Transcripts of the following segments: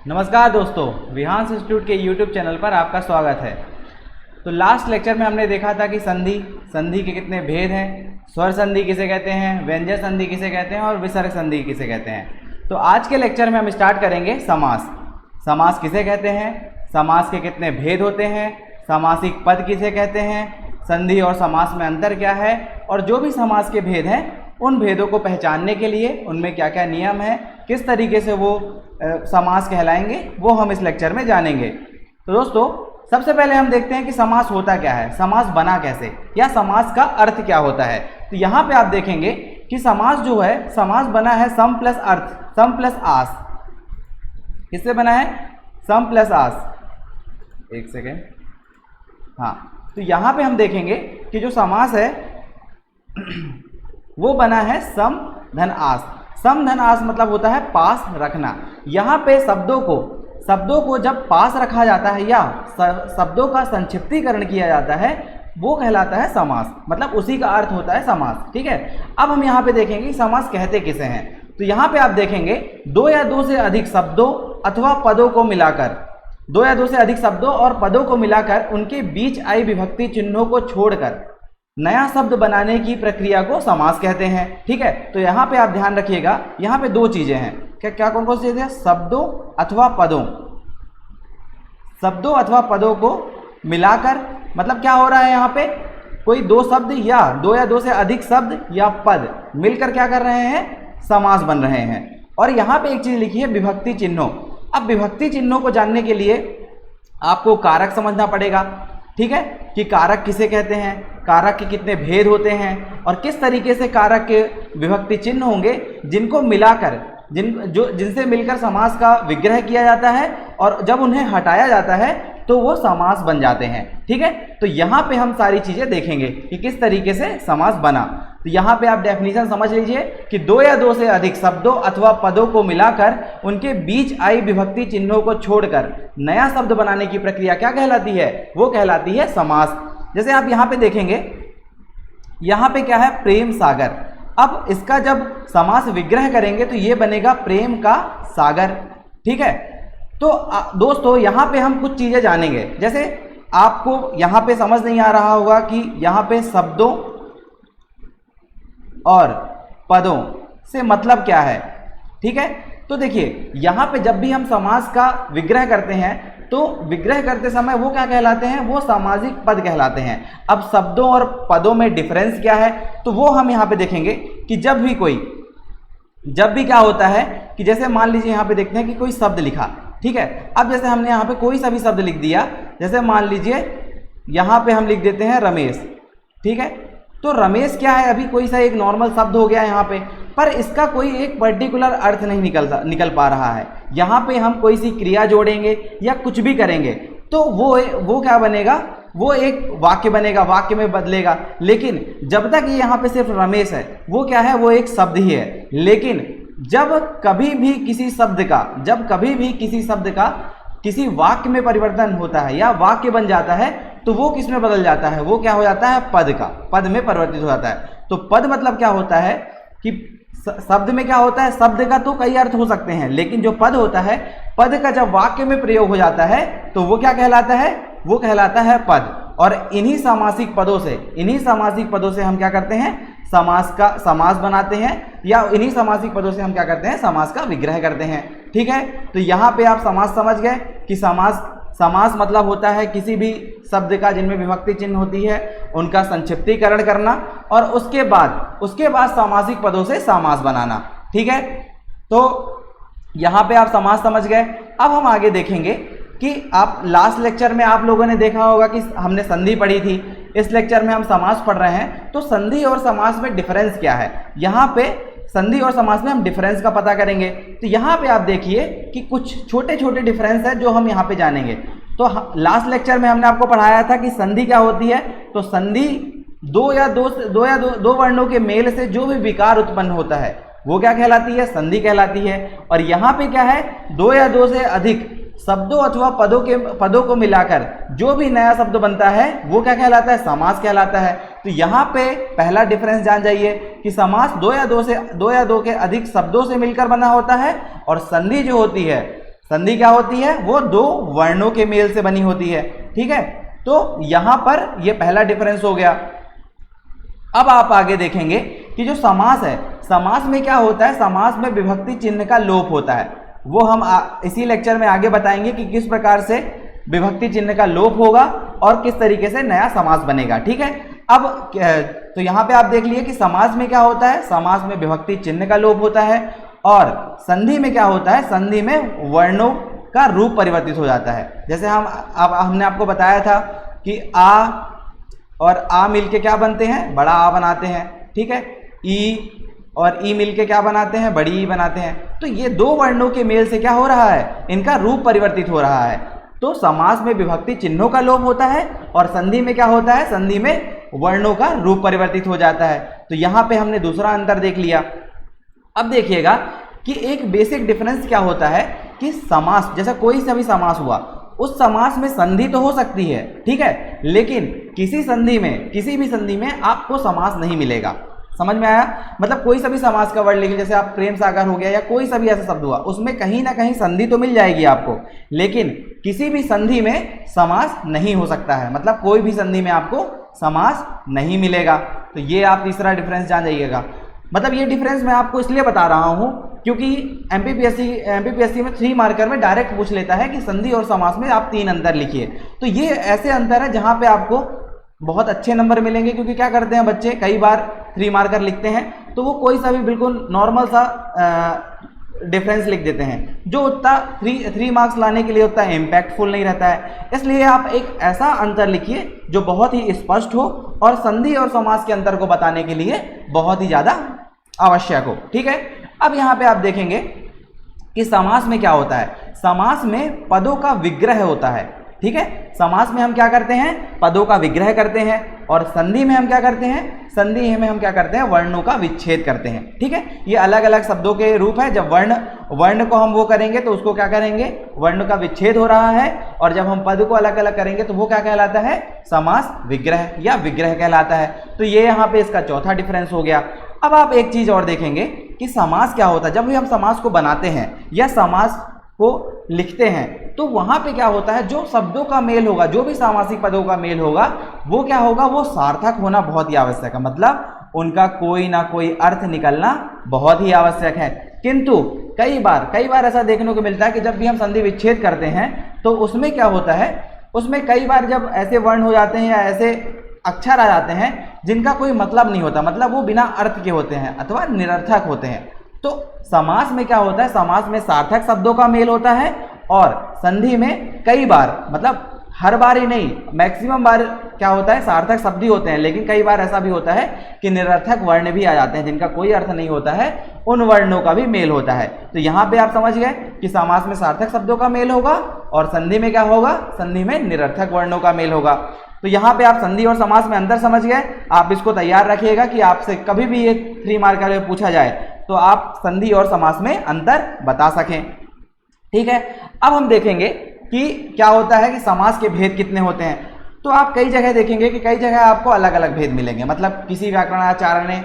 नमस्कार दोस्तों, विहांस इंस्टीट्यूट के यूट्यूब चैनल पर आपका स्वागत है। तो लास्ट लेक्चर में हमने देखा था कि संधि के कितने भेद हैं, स्वर संधि किसे कहते हैं, व्यंजक संधि किसे कहते हैं और विसर्ग संधि किसे कहते हैं। तो आज के लेक्चर में हम स्टार्ट करेंगे समास किसे कहते हैं, समास के कितने भेद होते हैं, समासिक पद किसे कहते हैं, संधि और समास में अंतर क्या है, और जो भी समास के भेद हैं उन भेदों को पहचानने के लिए उनमें क्या क्या नियम है, किस तरीके से वो समास कहलाएंगे, वो हम इस लेक्चर में जानेंगे। तो दोस्तों, सबसे पहले हम देखते हैं कि समास होता क्या है, समास बना कैसे, या समास का अर्थ क्या होता है। तो यहाँ पे आप देखेंगे कि समास जो है, समास बना है सम प्लस अर्थ, सम प्लस आस। किससे बना है? सम प्लस आस। एक सेकेंड। हाँ, तो यहाँ पे हम देखेंगे कि जो समास है वो बना है सम धन आस। सम धन आस मतलब होता है पास रखना। यहाँ पे शब्दों को जब पास रखा जाता है या शब्दों का संक्षिप्तीकरण किया जाता है वो कहलाता है समास, मतलब उसी का अर्थ होता है समास। ठीक है, अब हम यहाँ पे देखेंगे कि समास कहते किसे हैं। तो यहाँ पे आप देखेंगे दो या दो से अधिक शब्दों अथवा पदों को मिलाकर, दो या दो से अधिक शब्दों और पदों को मिलाकर उनके बीच आई विभक्ति चिन्हों को छोड़कर नया शब्द बनाने की प्रक्रिया को समास कहते हैं। ठीक है, तो यहाँ पे आप ध्यान रखिएगा, यहाँ पे दो चीजें हैं। क्या कौन कौन सी चीजें? शब्दों अथवा पदों को मिलाकर, मतलब क्या हो रहा है यहाँ पे, कोई दो शब्द या दो से अधिक शब्द या पद मिलकर क्या कर रहे हैं, समास बन रहे हैं। और यहाँ पे एक चीज लिखी है, विभक्ति चिन्हों। अब विभक्ति चिन्हों को जानने के लिए आपको कारक समझना पड़ेगा। ठीक है, कि कारक किसे कहते हैं, कारक के कितने भेद होते हैं और किस तरीके से कारक के विभक्ति चिन्ह होंगे जिनको मिलाकर जिनसे मिलकर समास का विग्रह किया जाता है, और जब उन्हें हटाया जाता है तो वो समास बन जाते हैं। ठीक है, तो यहाँ पे हम सारी चीजें देखेंगे कि किस तरीके से समास बना। तो यहाँ पे आप डेफिनेशन समझ लीजिए कि दो या दो से अधिक शब्दों अथवा पदों को मिलाकर उनके बीच आई विभक्ति चिन्हों को छोड़कर नया शब्द बनाने की प्रक्रिया क्या कहलाती है, वो कहलाती है समास। जैसे आप यहाँ पे देखेंगे, यहाँ पे क्या है, प्रेम सागर। अब इसका जब समास विग्रह करेंगे तो ये बनेगा प्रेम का सागर। ठीक है, तो दोस्तों यहाँ पे हम कुछ चीजें जानेंगे। जैसे आपको यहाँ पे समझ नहीं आ रहा होगा कि यहाँ पे शब्दों और पदों से मतलब क्या है। ठीक है, तो देखिए यहाँ पे जब भी हम समास का विग्रह करते हैं तो विग्रह करते समय वो क्या कहलाते हैं, वो सामाजिक पद कहलाते हैं। अब शब्दों और पदों में डिफरेंस क्या है, तो वो हम यहाँ पे देखेंगे कि जब भी क्या होता है कि जैसे मान लीजिए यहाँ पे देखते हैं कि कोई शब्द लिखा। ठीक है, अब जैसे हमने यहाँ पे कोई सा भी शब्द लिख दिया, जैसे मान लीजिए यहाँ पे हम लिख देते हैं रमेश। ठीक है, तो रमेश क्या है, अभी कोई सा एक नॉर्मल शब्द हो गया यहाँ पे, पर इसका कोई एक पर्टिकुलर अर्थ नहीं निकल पा रहा है। यहाँ पे हम कोई सी क्रिया जोड़ेंगे या कुछ भी करेंगे तो वो क्या बनेगा, वो एक वाक्य बनेगा, वाक्य में बदलेगा। लेकिन जब तक ये यहाँ पे सिर्फ रमेश है, वो क्या है, वो एक शब्द ही है। लेकिन जब कभी भी किसी शब्द का किसी वाक्य में परिवर्तन होता है या वाक्य बन जाता है तो वो किस में बदल जाता है, वो क्या हो जाता है, पद में परिवर्तित हो जाता है। तो पद मतलब क्या होता है कि शब्द में क्या होता है, शब्द का तो कई अर्थ हो सकते हैं, लेकिन जो पद होता है, पद का जब वाक्य में प्रयोग हो जाता है तो वो क्या कहलाता है, वो कहलाता है पद। और इन्हीं सामासिक पदों से हम क्या करते हैं, समास बनाते हैं, या इन्हीं सामासिक पदों से हम क्या करते हैं, समास का विग्रह करते हैं। ठीक है, तो यहाँ पे आप समास समझ गए कि समास मतलब होता है किसी भी शब्द का जिनमें विभक्ति चिन्ह होती है उनका संक्षिप्तीकरण करना और उसके बाद सामासिक पदों से समास बनाना। ठीक है, तो यहाँ पे आप समास समझ गए। अब हम आगे देखेंगे कि आप लास्ट लेक्चर में आप लोगों ने देखा होगा कि हमने संधि पढ़ी थी, इस लेक्चर में हम समास पढ़ रहे हैं। तो संधि और समास में डिफरेंस क्या है, यहाँ पे संधि और समास में हम डिफरेंस का पता करेंगे। तो यहाँ पे आप देखिए कि कुछ छोटे छोटे डिफरेंस है जो हम यहाँ पे जानेंगे। तो लास्ट लेक्चर में हमने आपको पढ़ाया था कि संधि क्या होती है। तो संधि दो वर्णों के मेल से जो भी विकार उत्पन्न होता है वो क्या कहलाती है, संधि कहलाती है। और यहाँ पे क्या है, दो या दो से अधिक शब्दों अथवा पदों को मिलाकर जो भी नया शब्द बनता है वो क्या कहलाता है, समास कहलाता है। तो यहाँ पे पहला डिफरेंस जान जाइए कि समास दो या दो के अधिक शब्दों से मिलकर बना होता है, और संधि जो होती है संधि क्या होती है, वो दो वर्णों के मेल से बनी होती है। ठीक है, तो यहां पर ये पहला डिफरेंस हो गया। अब आप आगे देखेंगे कि जो समास है, समास में क्या होता है, समास में विभक्ति चिन्ह का लोप होता है। वो हम इसी लेक्चर में आगे बताएंगे कि किस प्रकार से विभक्ति चिन्ह का लोप होगा और किस तरीके से नया समास बनेगा। ठीक है, अब तो यहाँ पे आप देख लिए कि समास में क्या होता है, समास में विभक्ति चिन्ह का लोप होता है, और संधि में क्या होता है, संधि में वर्णों का रूप परिवर्तित हो जाता है। जैसे हमने आपको बताया था कि आ और आ मिलके क्या बनते हैं, बड़ा आ बनाते हैं। ठीक है, ई और ई मिलके क्या बनाते हैं, बड़ी ई बनाते हैं। तो ये दो वर्णों के मेल से क्या हो रहा है, इनका रूप परिवर्तित हो रहा है। तो समास में विभक्ति चिन्हों का लोप होता है और संधि में क्या होता है, संधि में वर्णों का रूप परिवर्तित हो जाता है। तो यहाँ पे हमने दूसरा अंतर देख लिया। अब देखिएगा कि एक बेसिक डिफरेंस क्या होता है कि समास, जैसा कोई सा भी समास हुआ, उस समास में संधि तो हो सकती है, ठीक है, लेकिन किसी भी संधि में आपको समास नहीं मिलेगा। समझ में आया? मतलब कोई सा भी समास का वर्ड लेके, जैसे आप प्रेम सागर हो गया या कोई सा भी ऐसा शब्द हुआ, उसमें कहीं ना कहीं संधि तो मिल जाएगी आपको, लेकिन किसी भी संधि में समास नहीं हो सकता है। मतलब कोई भी संधि में आपको समास नहीं मिलेगा। तो ये आप तीसरा डिफरेंस जान जाइएगा। मतलब ये डिफरेंस मैं आपको इसलिए बता रहा हूँ क्योंकि एमपीपीएससी में 3 मार्कर में डायरेक्ट पूछ लेता है कि संधि और समास में आप 3 अंतर लिखिए। तो ये ऐसे अंतर है जहाँ पे आपको बहुत अच्छे नंबर मिलेंगे, क्योंकि क्या करते हैं बच्चे, कई बार 3 मार्कर लिखते हैं तो वो कोई सा भी बिल्कुल नॉर्मल सा डिफरेंस लिख देते हैं, जो उतना 3 मार्क्स लाने के लिए उतना इम्पैक्टफुल नहीं रहता है। इसलिए आप एक ऐसा अंतर लिखिए जो बहुत ही स्पष्ट हो और संधि और समास के अंतर को बताने के लिए बहुत ही ज़्यादा आवश्यक हो। ठीक है, अब यहाँ पे आप देखेंगे कि समास में क्या होता है, समास में पदों का विग्रह होता है। ठीक है, समास में हम क्या करते हैं, पदों का विग्रह करते हैं, और संधि में हम क्या करते हैं, संधि में हम क्या करते हैं, वर्णों का विच्छेद करते हैं। ठीक है, ये अलग अलग शब्दों के रूप है। जब वर्ण को हम वो करेंगे तो उसको क्या करेंगे, वर्ण का विच्छेद हो रहा है, और जब हम पद को अलग अलग करेंगे तो वो क्या कहलाता है, समास विग्रह या विग्रह कहलाता है। तो ये यहाँ पे इसका चौथा डिफरेंस हो गया। अब आप एक चीज और देखेंगे कि समास क्या होता है। जब भी हम समास को बनाते हैं या समास को लिखते हैं तो वहां पे क्या होता है, जो शब्दों का मेल होगा, जो भी सामासिक पदों का मेल होगा, वो क्या होगा, वो सार्थक होना बहुत ही आवश्यक है। मतलब उनका कोई ना कोई अर्थ निकलना बहुत ही आवश्यक है। किंतु कई बार ऐसा देखने को मिलता है कि जब भी हम संधि विच्छेद करते हैं तो उसमें क्या होता है, उसमें कई बार जब ऐसे वर्ण हो जाते हैं या ऐसे अक्षर आ जाते हैं जिनका कोई मतलब नहीं होता, मतलब वो बिना अर्थ के होते हैं अथवा निरर्थक होते हैं। तो समास में क्या होता है, समास में सार्थक शब्दों का मेल होता है, और संधि में कई बार, मतलब हर बार ही नहीं, मैक्सिमम बार क्या होता है, सार्थक शब्द ही होते हैं, लेकिन कई बार ऐसा भी होता है कि निरर्थक वर्ण भी आ जाते हैं जिनका कोई अर्थ नहीं होता है, उन वर्णों का भी मेल होता है। तो यहाँ पे आप समझ गए कि समास में सार्थक शब्दों का मेल होगा और संधि में क्या होगा, संधि में निरर्थक वर्णों का मेल होगा। तो यहाँ पे आप संधि और समास में अंतर समझ गए। आप इसको तैयार रखिएगा कि आपसे कभी भी ये 3 मार्कर में पूछा जाए तो आप संधि और समास में अंतर बता सकें। ठीक है, अब हम देखेंगे कि क्या होता है कि समास के भेद कितने होते हैं। तो आप कई जगह देखेंगे कि कई जगह आपको अलग अलग भेद मिलेंगे। मतलब किसी व्याकरणाचार्य ने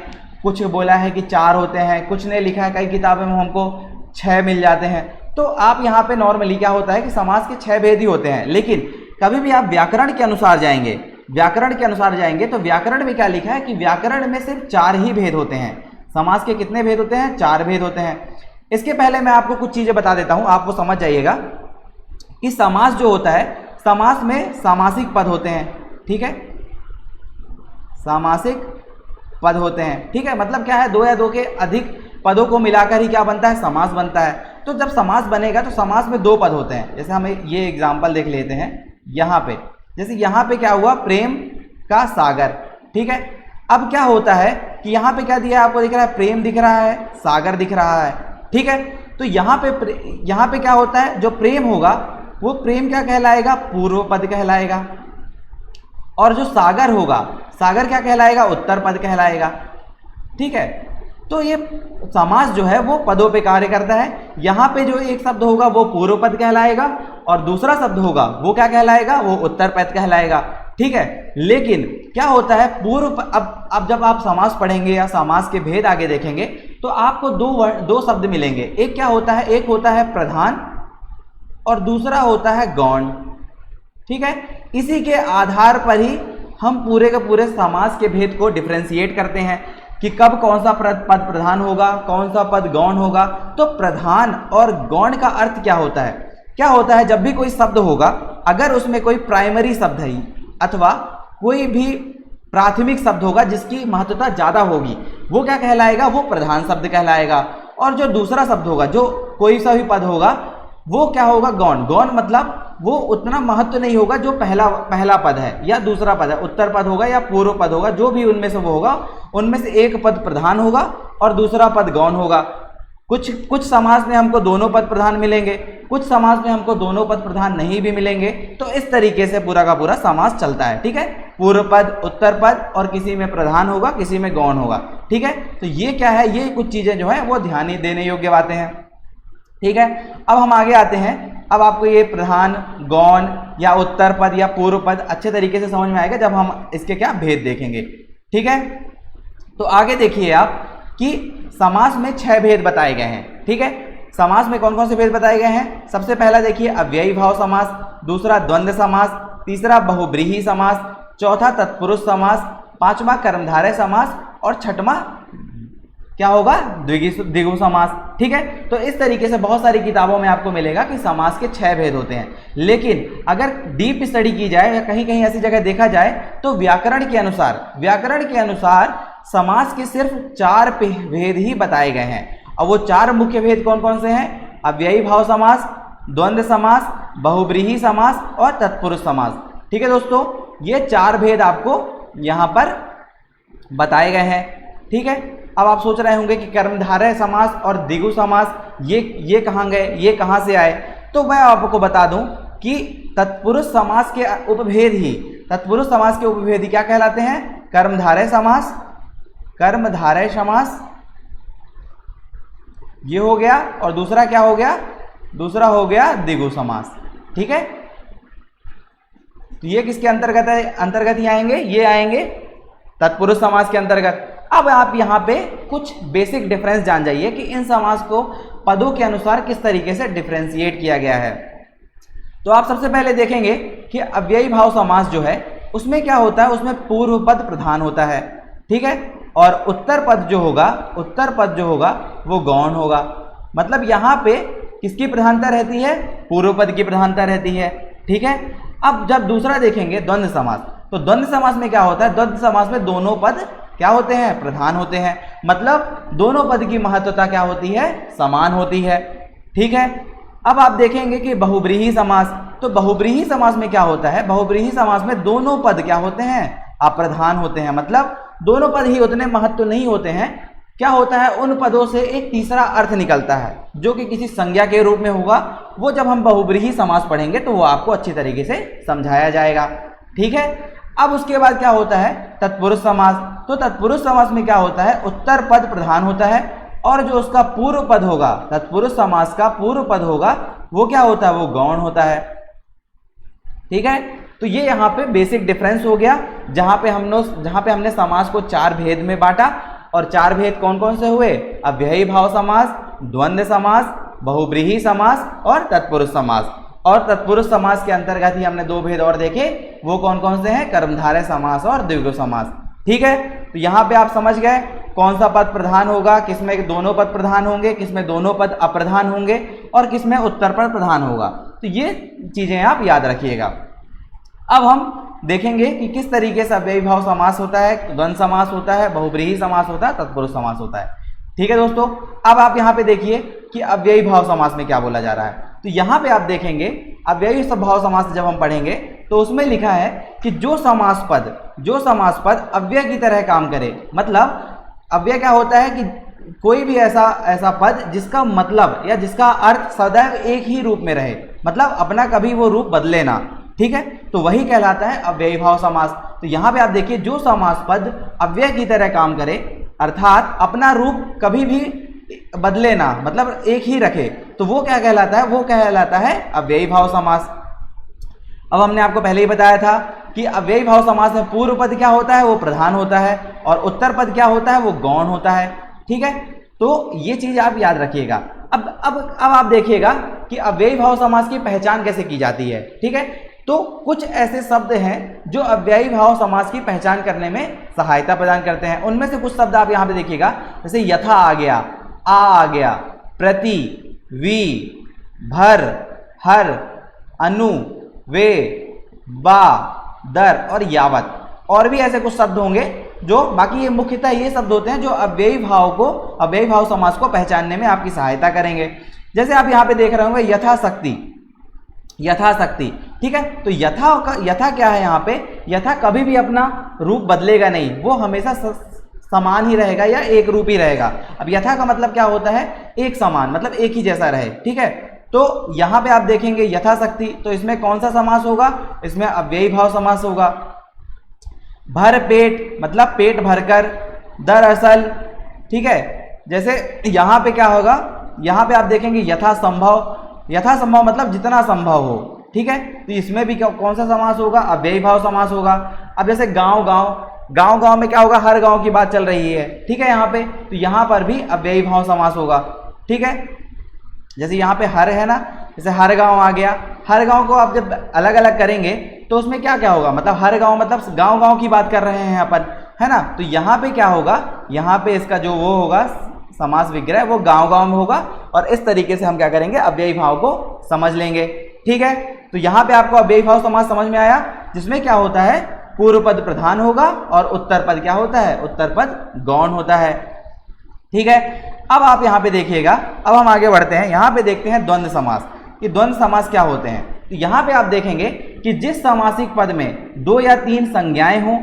कुछ बोला है कि 4 होते हैं, कुछ ने लिखा है कई किताबों में हमको 6 मिल जाते हैं। तो आप यहाँ पे नॉर्मली क्या होता है कि समास के 6 भेद ही होते हैं, लेकिन कभी भी आप व्याकरण के अनुसार जाएंगे तो व्याकरण में क्या लिखा है कि व्याकरण में सिर्फ 4 ही भेद होते हैं। समास के कितने भेद होते हैं, 4 भेद होते हैं। इसके पहले मैं आपको कुछ चीजें बता देता हूं, आप वो समझ जाइएगा कि समास जो होता है, समास में सामासिक पद होते हैं। ठीक है, सामासिक पद होते हैं। ठीक है, मतलब क्या है, 2 या 2 के अधिक पदों को मिलाकर ही क्या बनता है, समास बनता है। तो जब समास बनेगा तो समास में 2 पद होते हैं। जैसे हम ये एग्जाम्पल देख लेते हैं यहाँ पे, जैसे यहाँ पे क्या हुआ, प्रेम का सागर। ठीक है, अब क्या होता है कि यहाँ पे क्या दिया है, आपको दिख रहा है, प्रेम दिख रहा है, सागर दिख रहा है। ठीक है, तो यहाँ पे क्या होता है, जो प्रेम होगा वो प्रेम क्या कहलाएगा, पूर्व पद कहलाएगा, और जो सागर होगा, सागर क्या कहलाएगा, उत्तर पद कहलाएगा। ठीक है, तो ये समास जो है वो पदों पे कार्य करता है। यहाँ पे जो एक शब्द होगा वो पूर्व पद कहलाएगा, और दूसरा शब्द होगा वो क्या कहलाएगा, वो उत्तर पद कहलाएगा। ठीक है, लेकिन क्या होता है, अब जब आप समास पढ़ेंगे या समास के भेद आगे देखेंगे तो आपको 2 शब्द मिलेंगे। एक क्या होता है, एक होता है प्रधान और दूसरा होता है गौण। ठीक है, इसी के आधार पर ही हम पूरे के पूरे समास के भेद को डिफरेंशिएट करते हैं कि कब कौन सा पद प्रधान होगा, कौन सा पद गौण होगा। तो प्रधान और गौण का अर्थ क्या होता है? क्या होता है, जब भी कोई शब्द होगा, अगर उसमें कोई प्राइमरी शब्द है अथवा कोई भी प्राथमिक शब्द होगा जिसकी महत्वता ज़्यादा होगी, वो क्या कहलाएगा? वो प्रधान शब्द कहलाएगा। और जो दूसरा शब्द होगा, जो कोई सा भी पद होगा, वो क्या होगा? गौण। गौण मतलब वो उतना महत्व नहीं होगा जो पहला पद है या दूसरा पद है, उत्तर पद होगा या पूर्व पद होगा, जो भी उनमें से वो होगा, उनमें से एक पद प्रधान होगा और दूसरा पद गौण होगा। कुछ समास में हमको दोनों पद प्रधान मिलेंगे, कुछ समास में हमको दोनों पद प्रधान नहीं भी मिलेंगे। तो इस तरीके से पूरा का पूरा समास चलता है। ठीक है, पूर्व पद, उत्तर पद और किसी में प्रधान होगा, किसी में गौण होगा। ठीक है, तो ये क्या है, ये कुछ चीजें जो है वो ध्यान देने योग्य बातें हैं। ठीक है, अब हम आगे आते हैं। अब आपको ये प्रधान, गौण या उत्तर पद या पूर्व पद अच्छे तरीके से समझ में आएगा जब हम इसके क्या भेद देखेंगे। ठीक है, तो आगे देखिए आप कि समास में 6 भेद बताए गए हैं। ठीक है, समास में कौन कौन से भेद बताए गए हैं? सबसे पहला देखिए अव्ययी भाव समास, दूसरा द्वंद्व समास, तीसरा बहुब्रीहि समास, चौथा तत्पुरुष समास, पांचवा कर्मधारय समास और छठवां क्या होगा? द्विगु समास। ठीक है, तो इस तरीके से बहुत सारी किताबों में आपको मिलेगा कि समास के 6 भेद होते हैं। लेकिन अगर डीप स्टडी की जाए या कहीं कहीं ऐसी जगह देखा जाए तो व्याकरण के अनुसार समास के सिर्फ 4 भेद ही बताए गए हैं। और वो 4 मुख्य भेद कौन कौन से हैं? अव्ययी भाव समास, द्वंद्व समास, बहुब्रीहि समास और तत्पुरुष समास। ठीक है दोस्तों, ये 4 भेद आपको यहाँ पर बताए गए हैं। ठीक है, अब आप सोच रहे होंगे कि कर्मधारय समास और द्विगु समास ये कहाँ गए, ये कहाँ से आए? तो मैं आपको बता दूं कि तत्पुरुष समास के उपभेद ही क्या कहलाते हैं? कर्मधारय समास ये हो गया, और दूसरा क्या हो गया? दूसरा हो गया द्विगु समास। ठीक है, तो ये किसके अंतर्गत ही आएंगे? ये आएंगे तत्पुरुष समास के अंतर्गत। अब आप यहाँ पे कुछ बेसिक डिफरेंस जान जाइए कि इन समास को पदों के अनुसार किस तरीके से डिफरेंशिएट किया गया है। तो आप सबसे पहले देखेंगे कि अव्ययी भाव समास जो है उसमें क्या होता है? उसमें पूर्व पद प्रधान होता है। ठीक है, और उत्तर पद जो होगा वो गौण होगा। मतलब यहाँ पे किसकी प्रधानता रहती है? पूर्व पद की प्रधानता रहती है। ठीक है, अब जब दूसरा देखेंगे द्वंद्व समास, तो द्वंद्व समास में क्या होता है? द्वंद्व समास में दोनों पद क्या होते हैं? प्रधान होते हैं। मतलब दोनों पद की महत्वता क्या होती है? समान होती है। ठीक है, अब आप देखेंगे कि बहुब्रीहि समास, तो बहुब्रीहि समास में क्या होता है? बहुब्रीहि समास में दोनों पद क्या होते हैं? अप्रधान होते हैं। मतलब दोनों पद ही उतने महत्व नहीं होते हैं। क्या होता है? उन पदों से एक तीसरा अर्थ निकलता है जो कि किसी संज्ञा के रूप में होगा। वो जब हम बहुब्रीहि समास पढ़ेंगे तो वो आपको अच्छी तरीके से समझाया जाएगा। ठीक है, अब उसके बाद क्या होता है? तत्पुरुष समास। तो तत्पुरुष समास में क्या होता है? उत्तर पद प्रधान होता है और जो उसका पूर्व पद होगा, तत्पुरुष समास का पूर्व पद होगा, वो क्या होता है? वो गौण होता है। ठीक है, तो ये यहाँ पे बेसिक डिफरेंस हो गया, जहाँ पे हमने समास को 4 भेद में बांटा। और 4 भेद कौन कौन से हुए? अव्ययी भाव समास, द्वंद्व समास, बहुब्रीहि समास और तत्पुरुष समास। और तत्पुरुष समास के अंतर्गत ही हमने 2 भेद और देखे, वो कौन कौन से हैं? कर्मधारय समास और द्विगु समास। ठीक है, तो यहाँ पे आप समझ गए कौन सा पद प्रधान होगा, किसमें दोनों पद प्रधान होंगे, किसमें दोनों पद अप्रधान होंगे और किसमें उत्तर पद प्रधान होगा। तो ये चीजें आप याद रखिएगा। अब हम देखेंगे कि किस तरीके से अव्ययी भाव समास होता है, द्वंद्व समास होता है, बहुब्रीहि समास होता है, तत्पुरुष समास होता है। ठीक है दोस्तों, अब आप यहाँ पे देखिए कि अव्ययी भाव समास में क्या बोला जा रहा है। तो यहाँ पे आप देखेंगे अव्ययी भाव समास जब हम पढ़ेंगे तो उसमें लिखा है कि जो समास पद अव्यय की तरह काम करे। मतलब अव्यय क्या होता है कि कोई भी ऐसा पद जिसका मतलब या जिसका अर्थ सदैव एक ही रूप में रहे, मतलब अपना कभी वो रूप बदले ना। ठीक है, तो वही कहलाता है अव्ययी भाव समास। तो यहाँ पे आप देखिए जो समास पद अव्यय की तरह काम करे अर्थात अपना रूप कभी भी बदले ना, मतलब एक ही रखे, तो वो क्या कहलाता है? वो कहलाता है अव्ययी भाव समास। अब हमने आपको पहले ही बताया था कि अव्ययी भाव समास में पूर्व पद क्या होता है? वो प्रधान होता है और उत्तर पद क्या होता है? वो गौण होता है। ठीक है, तो ये चीज आप याद रखिएगा। अब आप देखिएगा कि अव्ययी भाव समास की पहचान कैसे की जाती है। ठीक है, तो कुछ ऐसे शब्द हैं जो अव्ययी भाव समास की पहचान करने में सहायता प्रदान करते हैं। उनमें से कुछ शब्द आप यहाँ पे देखिएगा, जैसे यथा आ गया, आ गया, प्रति, वी, भर, हर, अनु, वे, बा, दर और यावत। और भी ऐसे कुछ शब्द होंगे जो, बाकी ये मुख्यतः ये शब्द होते हैं जो अव्ययी भाव समास को पहचानने में आपकी सहायता करेंगे। जैसे आप यहाँ पे देख रहे होंगे यथाशक्ति, यथाशक्ति। ठीक है, तो यथा क्या है यहाँ पे, यथा कभी भी अपना रूप बदलेगा नहीं, वो हमेशा समान ही रहेगा या एक रूप ही रहेगा। अब यथा का मतलब क्या होता है, एक समान, मतलब एक ही जैसा रहे। ठीक है, तो यहाँ पे आप देखेंगे यथाशक्ति, तो इसमें कौन सा समास होगा, इसमें अव्ययी भाव समास होगा। भर पेट मतलब पेट भरकर, दरअसल। ठीक है, जैसे यहाँ पे क्या होगा, यहाँ पे आप देखेंगे यथासंभव, यथासंभव मतलब जितना संभव हो। ठीक है, तो इसमें भी कौन सा समास होगा, अव्ययी भाव समास होगा। अब जैसे गांव गांव में क्या होगा, हर गांव की बात चल रही है। ठीक है, यहाँ पे तो यहाँ पर भी अव्ययी भाव समास होगा। ठीक है, जैसे यहाँ पे हर है ना, जैसे हर गांव आ गया, हर गांव को आप जब अलग अलग करेंगे तो उसमें क्या क्या होगा, मतलब हर गांव मतलब गांव की बात कर रहे हैं अपन, है ना। तो यहाँ पे क्या होगा, यहाँ पे इसका जो वो होगा समास विग्रह, वो गांव में होगा। और इस तरीके से हम क्या करेंगे, अव्ययी भाव को समझ लेंगे। ठीक है, तो यहाँ पे आपको अव्ययी भाव समास समझ में आया, जिसमें क्या होता है, पूर्व पद प्रधान होगा और उत्तर पद क्या होता है, उत्तर पद गौण होता है। ठीक है, अब आप यहाँ पे देखिएगा, अब हम आगे बढ़ते हैं, यहाँ पे देखते हैं द्वंद्व समास। ये द्वंद्व समास क्या होते हैं, तो यहाँ पे आप देखेंगे कि जिस सामासिक पद में 2 या 3 संज्ञाएं हों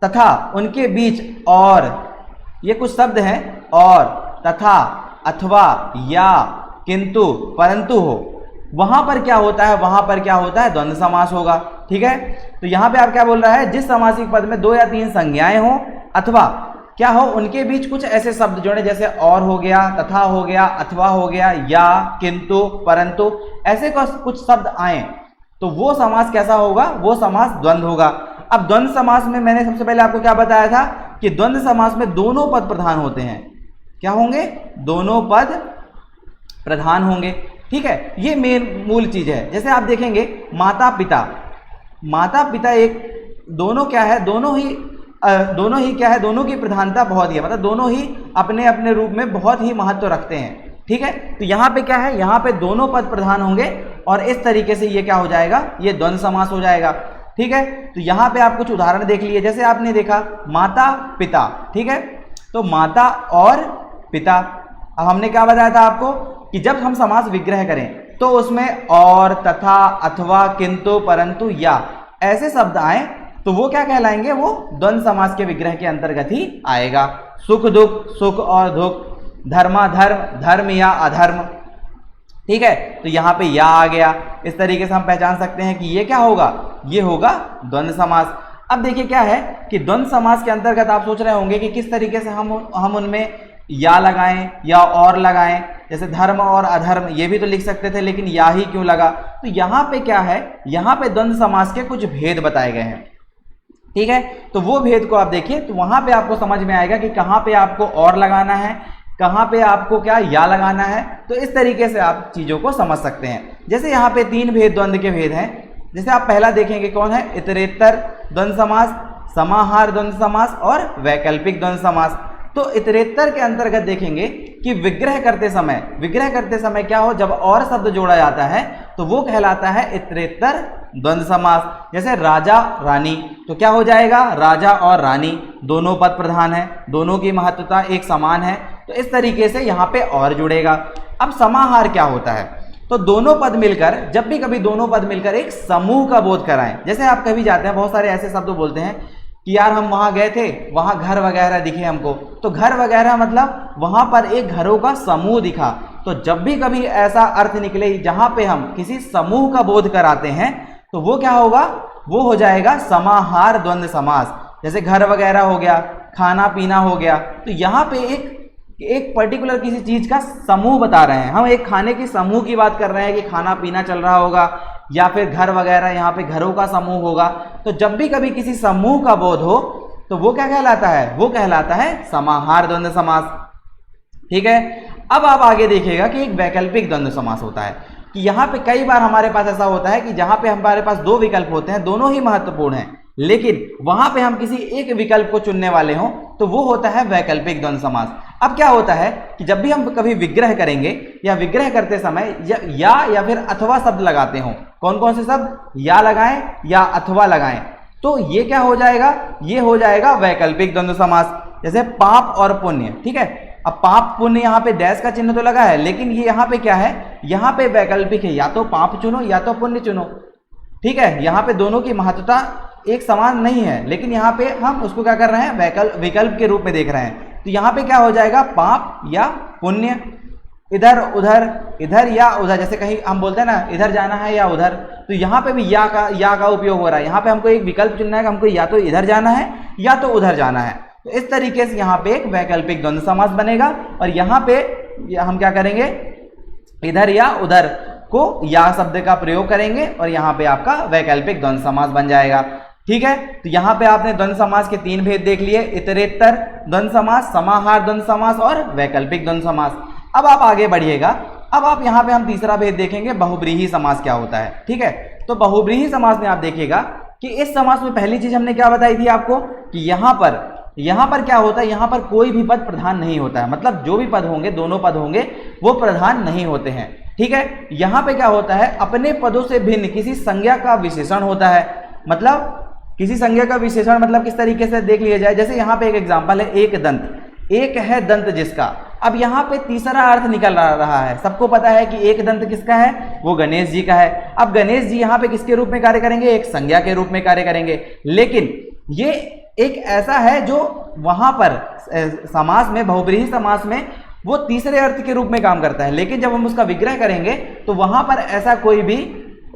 तथा उनके बीच और, ये कुछ शब्द हैं, और, तथा, अथवा, या, किंतु, परंतु हो, वहां पर क्या होता है, वहां पर क्या होता है, द्वंद्व समास होगा। ठीक है, तो यहाँ पे आप क्या बोल रहा है, जिस सामासिक पद में 2 या 3 संज्ञाएं हों अथवा क्या हो, उनके बीच कुछ ऐसे शब्द जोड़े, जैसे और हो गया, तथा हो गया, अथवा हो गया, या, किंतु, परंतु, ऐसे कुछ शब्द आए तो वो समास कैसा होगा, वो समास द्वंद्व होगा। अब द्वंद्व समास में मैंने सबसे पहले आपको क्या बताया था कि द्वंद्व समास में दोनों पद प्रधान होते हैं। क्या होंगे, दोनों पद प्रधान होंगे। ठीक है, ये मेन मूल चीज है। जैसे आप देखेंगे माता पिता, माता पिता एक, दोनों क्या है, दोनों ही क्या है, दोनों की प्रधानता बहुत ही है, मतलब दोनों ही अपने अपने रूप में बहुत ही महत्व रखते हैं। ठीक है, तो यहाँ पे क्या है, यहाँ पे दोनों पद प्रधान होंगे और इस तरीके से ये क्या हो जाएगा, ये द्वंद्व समास हो जाएगा। ठीक है, तो यहाँ पे आप कुछ उदाहरण देख लिए, जैसे आपने देखा माता पिता। ठीक है, तो माता और पिता। अब हमने क्या बताया था आपको कि जब हम समास विग्रह करें तो उसमें और, तथा, अथवा, किंतु, परंतु, या ऐसे शब्द आए तो वो क्या कहलाएंगे, वो द्वंद्व समास के विग्रह के अंतर्गत ही आएगा। सुख दुख, सुख और दुख, धर्माधर्म, धर्म या अधर्म। ठीक है, तो यहाँ पे या आ गया। इस तरीके से हम पहचान सकते हैं कि ये क्या होगा, ये होगा द्वंद्व समास। अब देखिए क्या है कि द्वंद्व समास के अंतर्गत आप सोच रहे होंगे कि किस तरीके से हम उनमें या लगाएं या और लगाएं। जैसे धर्म और अधर्म ये भी तो लिख सकते थे, लेकिन या ही क्यों लगा। तो यहाँ पे क्या है, यहाँ पे द्वंद्व समास के कुछ भेद बताए गए हैं। ठीक है, तो वो भेद को आप देखिए तो वहां पे आपको समझ में आएगा कि कहाँ पे आपको और लगाना है, कहाँ पे आपको क्या या लगाना है। तो इस तरीके से आप चीजों को समझ सकते हैं। जैसे यहाँ पे 3 भेद द्वंद्व के भेद हैं। जैसे आप पहला देखेंगे कौन है, इतरेतर द्वंद्व समास, समाहार द्वंद्व समास और वैकल्पिक द्वंद्व समास। तो इतरेतर के अंतर्गत देखेंगे कि विग्रह करते समय क्या हो, जब और शब्द जोड़ा जाता है तो वो कहलाता है इतरेतर द्वंद्व समास। जैसे राजा रानी, तो क्या हो जाएगा, राजा और रानी दोनों पद प्रधान है, दोनों की महत्वता एक समान है। तो इस तरीके से यहाँ पे और जुड़ेगा। अब समाहार क्या होता है, तो दोनों पद मिलकर, जब भी कभी दोनों पद मिलकर एक समूह का बोध कराएं। जैसे आप कभी जाते हैं, बहुत सारे ऐसे शब्द बोलते हैं कि यार हम वहां गए थे, वहां घर वगैरह दिखे हमको। तो घर वगैरह मतलब वहां पर एक घरों का समूह दिखा। तो जब भी कभी ऐसा अर्थ निकले जहां पे हम किसी समूह का बोध कराते हैं तो वो क्या होगा, वो हो जाएगा समाहार द्वंद्व समास। जैसे घर वगैरह हो गया, खाना पीना हो गया। तो यहाँ पे एक पर्टिकुलर किसी चीज का समूह बता रहे हैं, हम एक खाने की समूह की बात कर रहे हैं कि खाना पीना चल रहा होगा, या फिर घर वगैरह, यहाँ पे घरों का समूह होगा। तो जब भी कभी किसी समूह का बोध हो तो वो क्या कहलाता है, वो कहलाता है समाहार द्वंद्व समास। ठीक है, अब आप आगे देखिएगा कि एक वैकल्पिक द्वंद्व समास होता है कि यहाँ पे कई बार हमारे पास ऐसा होता है कि जहाँ पे हमारे पास दो विकल्प होते हैं, दोनों ही महत्वपूर्ण हैं, लेकिन वहां पे हम किसी एक विकल्प को चुनने वाले हों तो वो होता है वैकल्पिक द्वंद्व समास। अब क्या होता है कि जब भी हम कभी विग्रह करेंगे या विग्रह करते समय या फिर अथवा शब्द लगाते हो, कौन कौन से शब्द, या लगाएं या अथवा लगाएं, तो ये क्या हो जाएगा, ये हो जाएगा वैकल्पिक द्वंद्व समास। जैसे पाप और पुण्य, ठीक है, अब पाप पुण्य यहाँ पे डैश का चिन्ह तो लगा है, लेकिन ये यहाँ पे क्या है, यहाँ पे वैकल्पिक है, या तो पाप चुनो या तो पुण्य चुनो, ठीक है, यहाँ पे दोनों की महत्वता एक समान नहीं है, लेकिन यहाँ पे हम उसको क्या कर रहे हैं, विकल्प के रूप में देख रहे हैं। तो यहाँ पे क्या हो जाएगा, पाप या पुण्य, इधर उधर, इधर या उधर, जैसे कहीं हम बोलते हैं ना इधर जाना है या उधर, तो यहाँ पे भी या का उपयोग हो रहा है। यहाँ पे हमको एक विकल्प चुनना है कि हमको या तो इधर जाना है या तो उधर जाना है। तो इस तरीके से यहाँ पे एक वैकल्पिक द्वंद्व समास बनेगा और यहाँ पे हम क्या करेंगे, इधर या उधर को या शब्द का प्रयोग करेंगे और यहाँ पे आपका वैकल्पिक द्वंद्व समास बन जाएगा। ठीक है, तो यहाँ पे आपने द्वंद्व समास के तीन भेद देख लिए, इतरेतर द्वंद्व समास, समाहार द्वंद्व समास और वैकल्पिक द्वंद्व समास। अब आप आगे बढ़िएगा, अब आप यहाँ पे हम तीसरा भेद देखेंगे, बहुब्रीहि समास क्या होता है। ठीक है, तो बहुब्रीहि समास में आप देखिएगा कि इस समास में पहली चीज हमने क्या बताई थी आपको कि यहाँ पर क्या होता है, यहाँ पर कोई भी पद प्रधान नहीं होता है, मतलब जो भी पद होंगे, दोनों पद होंगे, वो प्रधान नहीं होते हैं। ठीक है, यहाँ पे क्या होता है, अपने पदों से भिन्न किसी संज्ञा का विशेषण होता है। मतलब किसी संज्ञा का विशेषण मतलब किस तरीके से देख लिया जाए, जैसे यहाँ पे एक एग्जांपल है, एक दंत, एक है दंत जिसका। अब यहाँ पे तीसरा अर्थ निकल रहा है, सबको पता है कि एक दंत किसका है, वो गणेश जी का है। अब गणेश जी यहाँ पे किसके रूप में कार्य करेंगे, एक संज्ञा के रूप में कार्य करेंगे, लेकिन ये एक ऐसा है जो वहां पर समास में, बहुब्रीहि समास में वो तीसरे अर्थ के रूप में काम करता है, लेकिन जब हम उसका विग्रह करेंगे तो वहां पर ऐसा कोई भी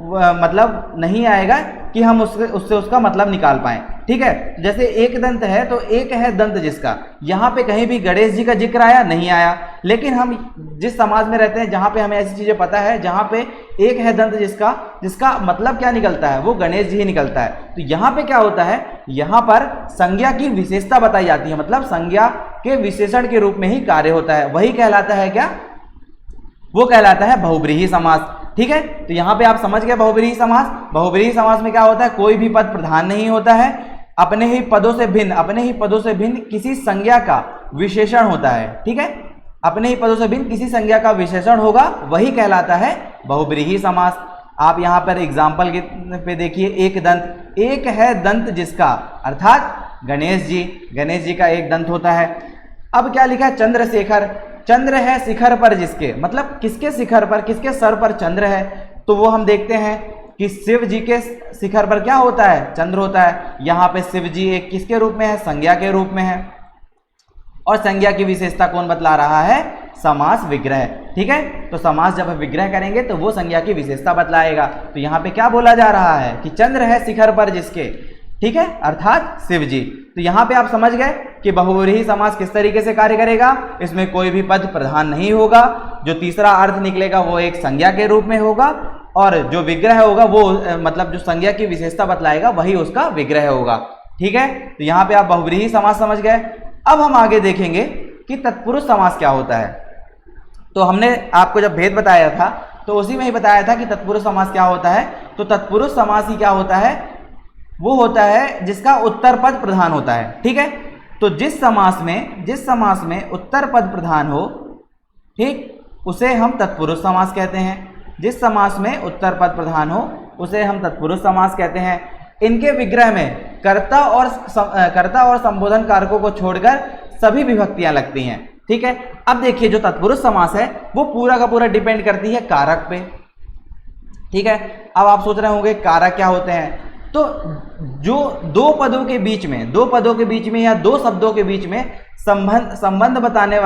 मतलब नहीं आएगा कि हम उससे उसका मतलब निकाल पाएं। ठीक है, जैसे एक दंत है तो एक है दंत जिसका, यहाँ पे कहीं भी गणेश जी का जिक्र आया नहीं आया, लेकिन हम जिस समाज में रहते हैं जहाँ पे हमें ऐसी चीजें पता है, जहाँ पे एक है दंत जिसका मतलब क्या निकलता है, वो गणेश जी ही निकलता है। तो यहाँ पे क्या होता है, यहाँ पर संज्ञा की विशेषता बताई जाती है, मतलब संज्ञा के विशेषण के रूप में ही कार्य होता है, वही कहलाता है क्या, वो कहलाता है बहुब्रीहि समास। ठीक है, तो यहाँ पे आप समझ गए बहुब्रीहि समास। बहुब्रीहि समास में क्या होता है, कोई भी पद प्रधान नहीं होता है, अपने ही पदों से भिन्न किसी संज्ञा का विशेषण होता है। ठीक है, अपने ही पदों से भिन्न किसी संज्ञा का विशेषण होगा, वही कहलाता है बहुब्रीहि समास। आप यहाँ पर एग्जाम्पल पे देखिए, एक दंत, एक है दंत जिसका, अर्थात गणेश जी का एक दंत होता है। अब क्या लिखा है, चंद्रशेखर, चंद्र है शिखर पर जिसके, मतलब किसके शिखर पर, किसके सर पर चंद्र है, तो वो हम देखते हैं कि शिव जी के शिखर पर क्या होता है, चंद्र होता है। यहाँ पे शिव जी एक किसके रूप में है, संज्ञा के रूप में है, और संज्ञा की विशेषता कौन बतला रहा है, समास विग्रह। ठीक है, तो समास जब विग्रह करेंगे तो वो संज्ञा की विशेषता बतलाएगा। तो यहाँ पे क्या बोला जा रहा है कि चंद्र है शिखर पर जिसके, ठीक है, अर्थात शिव जी। तो यहाँ पे आप समझ गए कि बहुब्रीहि समास किस तरीके से कार्य करेगा, इसमें कोई भी पद प्रधान नहीं होगा, जो तीसरा अर्थ निकलेगा वो एक संज्ञा के रूप में होगा, और जो विग्रह होगा वो मतलब जो संज्ञा की विशेषता बतलाएगा वही उसका विग्रह होगा। ठीक है, तो यहाँ पे आप बहुब्रीहि समास समझ गए। अब हम आगे देखेंगे कि तत्पुरुष समास क्या होता है। तो हमने आपको जब भेद बताया था तो उसी में ही बताया था कि तत्पुरुष समास क्या होता है। तो तत्पुरुष समास ही क्या होता है, वो होता है जिसका उत्तर पद प्रधान होता है। ठीक है, तो जिस समास में उत्तर पद प्रधान हो, ठीक, उसे हम तत्पुरुष समास कहते हैं। जिस समास में उत्तर पद प्रधान हो उसे हम तत्पुरुष समास कहते हैं। इनके विग्रह में कर्ता और संबोधन कारकों को छोड़कर सभी विभक्तियां लगती हैं। ठीक है, अब देखिए जो तत्पुरुष समास है वो पूरा का पूरा डिपेंड करती है कारक पे। ठीक है, अब आप सोच रहे होंगे कारक क्या होते हैं, तो जो दो पदों के बीच में या दो शब्दों के बीच में संबंध बताने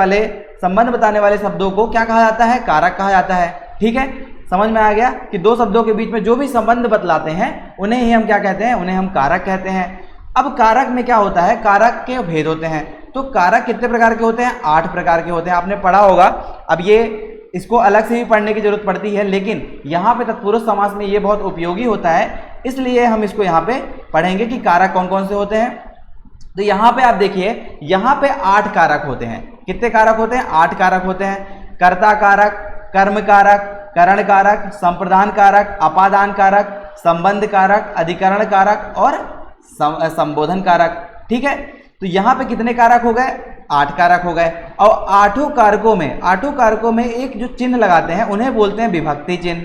वाले शब्दों को क्या कहा जाता है, कारक कहा जाता है। ठीक है, समझ में आ गया कि दो शब्दों के बीच में जो भी संबंध बतलाते हैं उन्हें ही हम क्या कहते हैं, उन्हें हम कारक कहते हैं। अब कारक में क्या होता है, कारक के भेद होते हैं। तो कारक कितने प्रकार के होते हैं, 8 प्रकार के होते हैं, आपने पढ़ा होगा। अब ये इसको अलग से भी पढ़ने की जरूरत पड़ती है, लेकिन यहाँ पे तत्पुरुष समास में ये बहुत उपयोगी होता है, इसलिए हम इसको यहाँ पे पढ़ेंगे कि कारक कौन कौन से होते हैं। तो यहाँ पे आप देखिए, यहाँ पे 8 कारक होते हैं। कितने कारक होते हैं, 8 कारक होते हैं। कर्ता कारक, कर्म कारक, करण कारक, संप्रदान कारक, अपादान कारक, संबंध कारक, अधिकरण कारक और संबोधन कारक। ठीक है, तो यहाँ पे कितने कारक हो गए? 8 कारक हो गए। और आठों कारकों में एक जो चिन्ह लगाते हैं उन्हें बोलते हैं विभक्ति चिन्ह।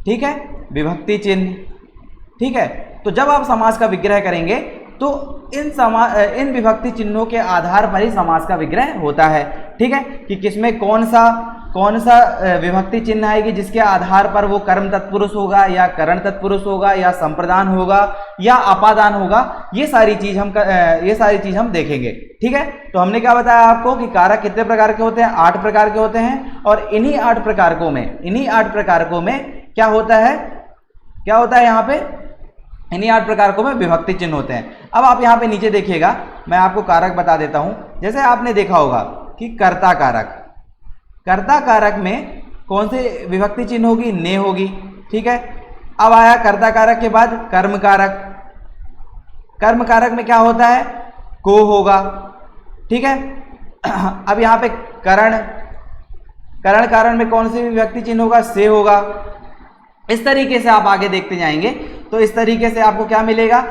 ठीक है, विभक्ति चिन्ह। ठीक है, तो जब आप समास का विग्रह करेंगे तो इन विभक्ति चिन्हों के आधार पर ही समास का विग्रह होता है। ठीक है, कि किसमें कौन सा विभक्ति चिन्ह आएगी जिसके आधार पर वो कर्म तत्पुरुष होगा या करण तत्पुरुष होगा या संप्रदान होगा या अपादान होगा, ये सारी चीज हम देखेंगे। ठीक है, तो हमने क्या बताया आपको कि कारक कितने प्रकार के होते हैं? 8 प्रकार के होते हैं। और इन्हीं 8 प्रकारकों में क्या होता है यहाँ पे? इन्हीं 8 प्रकारकों में विभक्ति चिन्ह होते हैं। अब आप यहाँ पे नीचे देखिएगा, मैं आपको कारक बता देता हूं। जैसे आपने देखा होगा कि कर्ता कारक में कौन से विभक्ति चिन्ह होगी? ने होगी। ठीक है, अब आया कर्ता कारक के बाद कर्म कारक में क्या होता है? को होगा। ठीक है, अब यहाँ पे करण कारण में कौन सी विभक्ति चिन्ह होगा? से होगा। इस तरीके से आप आगे देखते जाएंगे तो इस तरीके से आपको क्या मिलेगा?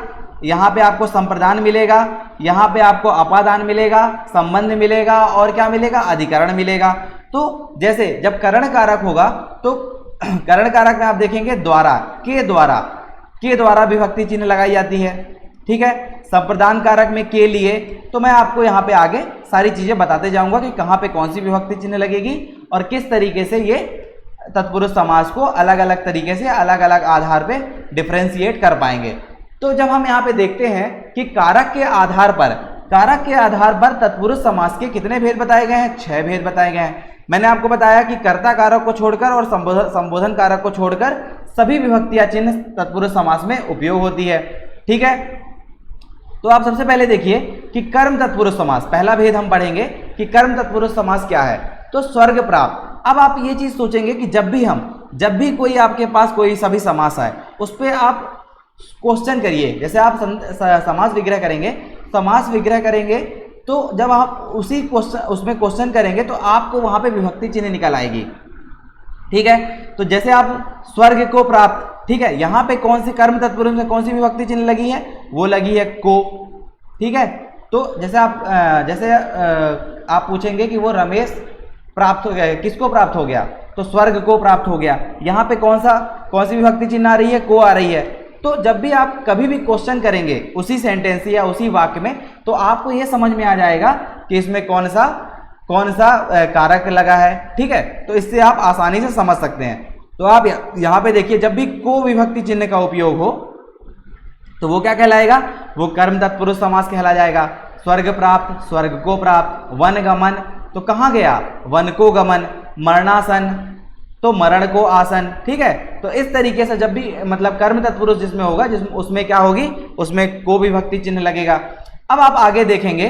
यहाँ पे आपको संप्रदान मिलेगा, यहाँ पे आपको अपादान मिलेगा, संबंध मिलेगा और क्या मिलेगा? अधिकरण मिलेगा। तो जैसे जब करण कारक होगा तो करण कारक में आप देखेंगे के द्वारा विभक्ति चिन्ह लगाई जाती है। ठीक है, संप्रदान कारक में के लिए, तो मैं आपको यहाँ पे आगे सारी चीजें बताते जाऊंगा कि कहाँ पे कौन सी विभक्ति चिन्ह लगेगी और किस तरीके से ये तत्पुरुष समास को अलग अलग तरीके से अलग अलग आधार पे डिफरेंशिएट कर पाएंगे। तो जब हम यहाँ पे देखते हैं कि कारक के आधार पर तत्पुरुष समास के कितने भेद बताए गए हैं? 6 भेद बताए गए हैं। मैंने आपको बताया कि कर्ता कारक को छोड़कर और संबोधन कारक को छोड़कर सभी विभक्तियां चिन्ह तत्पुरुष समास में उपयोग होती है। ठीक है, तो आप सबसे पहले देखिए कि कर्म तत्पुरुष समास, पहला भेद हम पढ़ेंगे कि कर्म तत्पुरुष समास क्या है। तो स्वर्ग प्राप्त। अब आप ये चीज सोचेंगे कि जब भी कोई आपके पास कोई सभी समास आए उस पर आप क्वेश्चन करिए। जैसे आप समास विग्रह करेंगे तो जब आप उसमें क्वेश्चन करेंगे तो आपको वहां पे विभक्ति चिन्ह निकल आएगी। ठीक है, तो जैसे आप स्वर्ग को प्राप्त, ठीक है, यहाँ पे कौन सी कर्म तत्पुरुष में कौन सी विभक्ति चिन्ह लगी है? वो लगी है को। ठीक है, तो जैसे आप पूछेंगे कि वो रमेश प्राप्त हो गया, किसको प्राप्त हो गया? तो स्वर्ग को प्राप्त हो गया। यहाँ पे कौन सी विभक्ति चिन्ह आ रही है? को आ रही है। तो जब भी आप कभी भी क्वेश्चन करेंगे उसी सेंटेंस या उसी वाक्य में तो आपको ये समझ में आ जाएगा कि इसमें कौन सा कारक लगा है। ठीक है, तो इससे आप आसानी से समझ सकते हैं। तो आप यहाँ पे देखिए, जब भी को विभक्ति चिन्ह का उपयोग हो तो वो क्या कहलाएगा? वो कर्म तत्पुरुष समास कहला जाएगा। स्वर्ग प्राप्त, स्वर्ग को प्राप्त। वन गमन, तो कहाँ गया? वन को गमन। मरणासन, तो मरण को आसन। ठीक है, तो इस तरीके से जब भी मतलब कर्म तत्पुरुष जिसमें होगा उसमें क्या होगी? उसमें को विभक्ति चिन्ह लगेगा। अब आप आगे देखेंगे